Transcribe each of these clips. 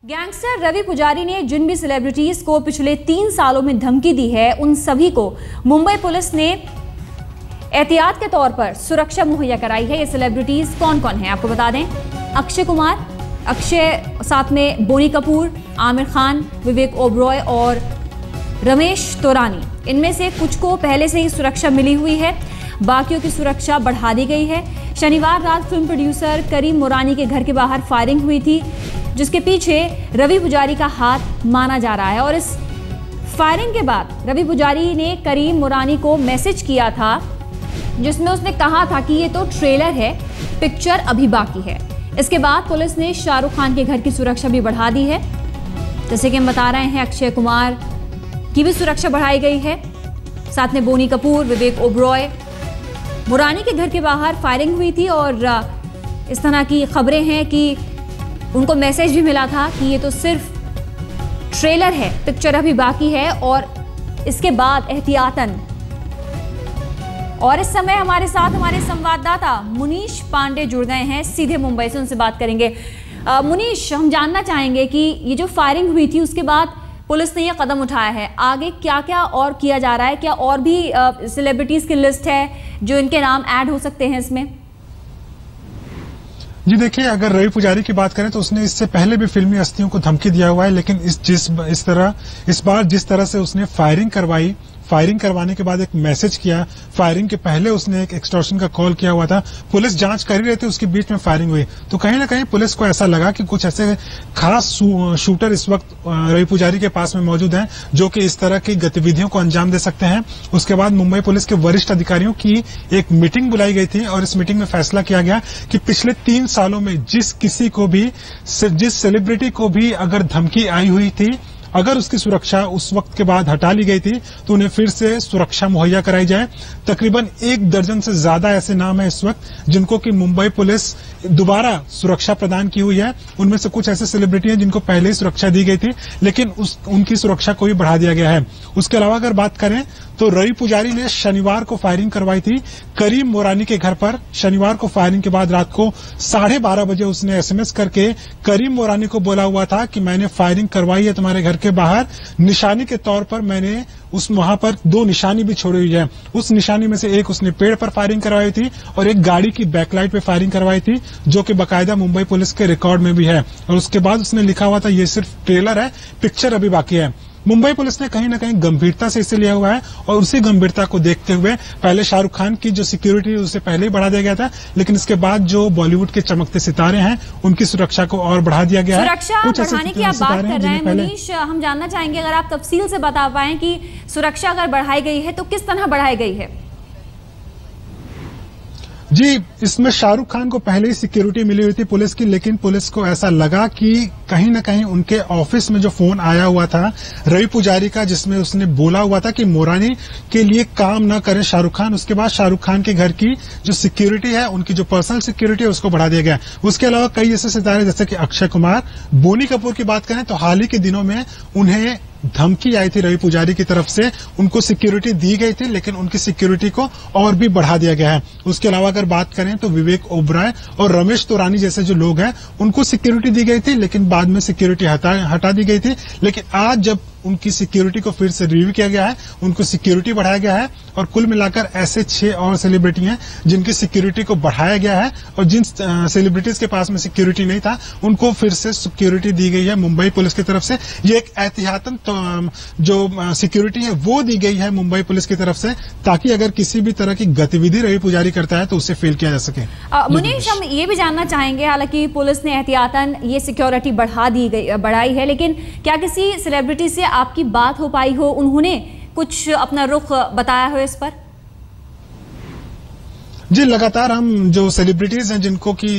Gangster Ravi पुजारी ने जिन भी सेलिब्रिटीज को पिछले 3 सालों में धमकी दी है, उन सभी को मुंबई पुलिस ने एहतियात के तौर पर सुरक्षा मुहैया कराई है। ये सेलिब्रिटीज कौन कौन है आपको बता दें। अक्षय कुमार, साथ में बोनी कपूर, आमिर खान, विवेक ओबरॉय और रमेश तोरानी, इनमें से कुछ को पहले से ही सुरक्षा मिली हुई है, बाकियों की सुरक्षा बढ़ा दी गई है। शनिवार रात फिल्म प्रोड्यूसर करीम मोरानी के घर के बाहर फायरिंग हुई थी, जिसके पीछे रवि पुजारी का हाथ माना जा रहा है। और इस फायरिंग के बाद रवि पुजारी ने करीम मोरानी को मैसेज किया था, जिसमें उसने कहा था कि ये तो ट्रेलर है, पिक्चर अभी बाकी है। इसके बाद पुलिस ने शाहरुख खान के घर की सुरक्षा भी बढ़ा दी है। जैसे कि हम बता रहे हैं, अक्षय कुमार की भी सुरक्षा बढ़ाई गई है, साथ में बोनी कपूर, विवेक ओबरॉय। मोरानी के घर के बाहर फायरिंग हुई थी और इस तरह की खबरें हैं कि उनको मैसेज भी मिला था कि ये तो सिर्फ ट्रेलर है, पिक्चर अभी बाकी है। और इसके बाद एहतियातन। और इस समय हमारे साथ हमारे संवाददाता मुनीश पांडे जुड़ गए हैं, सीधे मुंबई से उनसे बात करेंगे। मुनीश, हम जानना चाहेंगे कि ये जो फायरिंग हुई थी उसके बाद पुलिस ने ये कदम उठाया है, आगे क्या क्या और किया जा रहा है? क्या और भी सेलिब्रिटीज की लिस्ट है जो इनके नाम ऐड हो सकते हैं इसमें? जी देखिए, अगर रवि पुजारी की बात करें तो उसने इससे पहले भी फिल्मी हस्तियों को धमकी दिया हुआ है, लेकिन इस बार जिस तरह से उसने फायरिंग करवाने के बाद एक मैसेज किया, फायरिंग के पहले उसने एक एक्सटॉर्शन का कॉल किया हुआ था, पुलिस जांच कर ही रही थी, उसके बीच में फायरिंग हुई, तो कहीं ना कहीं पुलिस को ऐसा लगा कि कुछ ऐसे खास शूटर इस वक्त रवि पुजारी के पास में मौजूद हैं जो कि इस तरह की गतिविधियों को अंजाम दे सकते हैं। उसके बाद मुंबई पुलिस के वरिष्ठ अधिकारियों की एक मीटिंग बुलाई गई थी और इस मीटिंग में फैसला किया गया कि पिछले 3 सालों में जिस सेलिब्रिटी को भी अगर धमकी आई हुई थी, अगर उसकी सुरक्षा उस वक्त के बाद हटा ली गई थी तो उन्हें फिर से सुरक्षा मुहैया कराई जाए। तकरीबन 1 दर्जन से ज्यादा ऐसे नाम हैं इस वक्त जिनको कि मुंबई पुलिस दोबारा सुरक्षा प्रदान की हुई है। उनमें से कुछ ऐसे सेलिब्रिटी हैं जिनको पहले ही सुरक्षा दी गई थी, लेकिन उनकी सुरक्षा को भी बढ़ा दिया गया है। उसके अलावा अगर बात करें तो रवि पुजारी ने शनिवार को फायरिंग करवाई थी करीम मोरानी के घर पर। शनिवार को फायरिंग के बाद रात को 12:30 बजे उसने एसएमएस करके करीम मोरानी को बोला हुआ था कि मैंने फायरिंग करवाई है तुम्हारे घर के बाहर, निशानी के तौर पर मैंने वहां पर 2 निशानी भी छोड़ी हुई है। उस निशानी में से एक उसने पेड़ पर फायरिंग करवाई थी और एक गाड़ी की बैकलाइट पे फायरिंग करवाई थी, जो कि बाकायदा मुंबई पुलिस के रिकॉर्ड में भी है। और उसके बाद उसने लिखा हुआ था ये सिर्फ ट्रेलर है, पिक्चर अभी बाकी है। मुंबई पुलिस ने कहीं ना कहीं गंभीरता से इसे लिया हुआ है और उसी गंभीरता को देखते हुए पहले शाहरुख खान की जो सिक्योरिटी उसे पहले ही बढ़ा दिया गया था, लेकिन इसके बाद जो बॉलीवुड के चमकते सितारे हैं उनकी सुरक्षा को और बढ़ा दिया गया है। सुरक्षा बढ़ाने की आप बात कर रहे हैं मुनीश, हम जानना चाहेंगे अगर आप तफसील से बता पाएं कि सुरक्षा अगर बढ़ाई गई है तो किस तरह बढ़ाई गई है? जी, इसमें शाहरुख खान को पहले ही सिक्योरिटी मिली हुई थी पुलिस की, लेकिन पुलिस को ऐसा लगा कि कहीं ना कहीं उनके ऑफिस में जो फोन आया हुआ था रवि पुजारी का, जिसमें उसने बोला हुआ था कि मोरानी के लिए काम न करें शाहरुख खान, उसके बाद शाहरुख खान के घर की जो सिक्योरिटी है, उनकी जो पर्सनल सिक्योरिटी है, उसको बढ़ा दिया गया। उसके अलावा कई ऐसे सितारे जैसे कि अक्षय कुमार, बोनी कपूर की बात करें तो हाल ही के दिनों में उन्हें धमकी आई थी रवि पुजारी की तरफ से, उनको सिक्योरिटी दी गई थी, लेकिन उनकी सिक्योरिटी को और भी बढ़ा दिया गया है। उसके अलावा अगर बात करें तो विवेक ओबरॉय और रमेश तोरानी जैसे जो लोग हैं उनको सिक्योरिटी दी गई थी, लेकिन बाद में सिक्योरिटी हटा दी गई थी। लेकिन आज जब उनकी सिक्योरिटी को फिर से रिव्यू किया गया है, उनको सिक्योरिटी बढ़ाया गया है और कुल मिलाकर ऐसे 6 और सेलिब्रिटी हैं जिनकी सिक्योरिटी को बढ़ाया गया है और जिन सेलिब्रिटीज के पास में सिक्योरिटी नहीं था उनको फिर से सिक्योरिटी दी गई है मुंबई पुलिस की तरफ से। ये एक एहतियातन जो सिक्योरिटी है वो दी गई है मुंबई पुलिस की तरफ से, ताकि अगर किसी भी तरह की गतिविधि रवि पुजारी करता है तो उसे फेल किया जा सके। मुनीश, हम ये भी जानना चाहेंगे, हालांकि पुलिस ने एहतियातन ये सिक्योरिटी बढ़ाई है, लेकिन क्या किसी सेलिब्रिटी से आपकी बात हो पाई हो, उन्होंने कुछ अपना रुख बताया हो इस पर? जी, लगातार हम जो सेलिब्रिटीज हैं जिनको की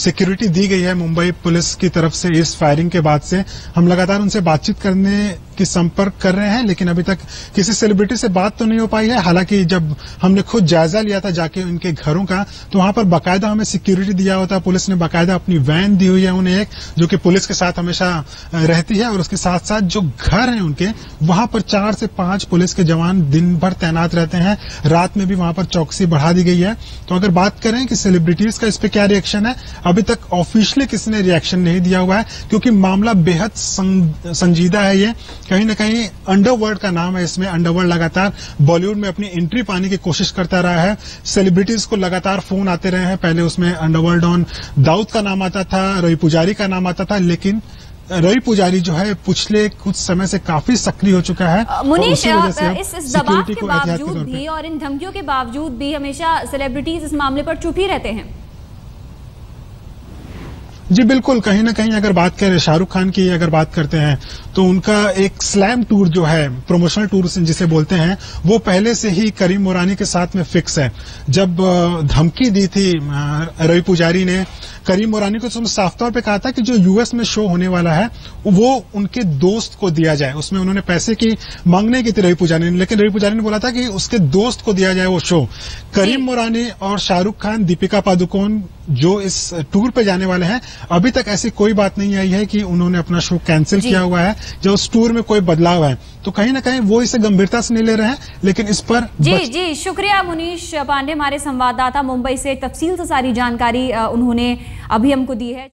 सिक्योरिटी दी गई है मुंबई पुलिस की तरफ से इस फायरिंग के बाद से, हम लगातार उनसे बातचीत करने की संपर्क कर रहे हैं, लेकिन अभी तक किसी सेलिब्रिटी से बात तो नहीं हो पाई है। हालांकि जब हमने खुद जायजा लिया था जाके उनके घरों का, तो वहां पर बाकायदा हमें सिक्योरिटी दिया हुआ था। पुलिस ने बाकायदा अपनी वैन दी हुई है उन्हें एक, जो कि पुलिस के साथ हमेशा रहती है, और उसके साथ साथ जो घर है उनके, वहां पर 4 से 5 पुलिस के जवान दिन भर तैनात रहते हैं। रात में भी वहां पर चौकसी बढ़ा दी गई है। तो अगर बात करें कि सेलिब्रिटीज का इस पे क्या रिएक्शन है, अभी तक ऑफिशियली किसी ने रिएक्शन नहीं दिया हुआ है, क्योंकि मामला बेहद संजीदा है। ये कहीं ना कहीं अंडरवर्ल्ड का नाम है इसमें। अंडरवर्ल्ड लगातार बॉलीवुड में अपनी एंट्री पाने की कोशिश करता रहा है। सेलिब्रिटीज को लगातार फोन आते रहे हैं। पहले उसमें अंडरवर्ल्ड डॉन दाऊद का नाम आता था, रवि पुजारी का नाम आता था, लेकिन रवि पुजारी जो है पिछले कुछ समय से काफी सक्रिय हो चुका है। मुनीश, इस दबाव के बावजूद भी और इन धमकियों के बावजूद भी हमेशा सेलिब्रिटीज इस मामले पर चुप ही रहते हैं। जी बिल्कुल, कहीं ना कहीं अगर बात करें शाहरुख खान की, अगर बात करते हैं तो उनका एक स्लैम टूर जो है, प्रोमोशनल टूर जिसे बोलते हैं, वो पहले से ही करीम मोरानी के साथ में फिक्स है। जब धमकी दी थी रवि पुजारी ने करीम मोरानी को, तो साफ तौर पे कहा था कि जो यूएस में शो होने वाला है वो उनके दोस्त को दिया जाए। उसमें उन्होंने पैसे की मांग नहीं की थी रवि पुजारी ने, लेकिन रवि पुजारी ने बोला था कि उसके दोस्त को दिया जाए वो शो। करीम मोरानी और शाहरुख खान, दीपिका पादुकोण जो इस टूर पे जाने वाले हैं, अभी तक ऐसी कोई बात नहीं आई है कि उन्होंने अपना शो कैंसिल किया हुआ है, जो उस टूर में कोई बदलाव है। तो कहीं ना कहीं वो इसे गंभीरता से नहीं ले रहे हैं, लेकिन इस पर जी शुक्रिया मुनीश पांडे, हमारे संवाददाता मुंबई से तफसील से सारी जानकारी उन्होंने अभी हमको दी है।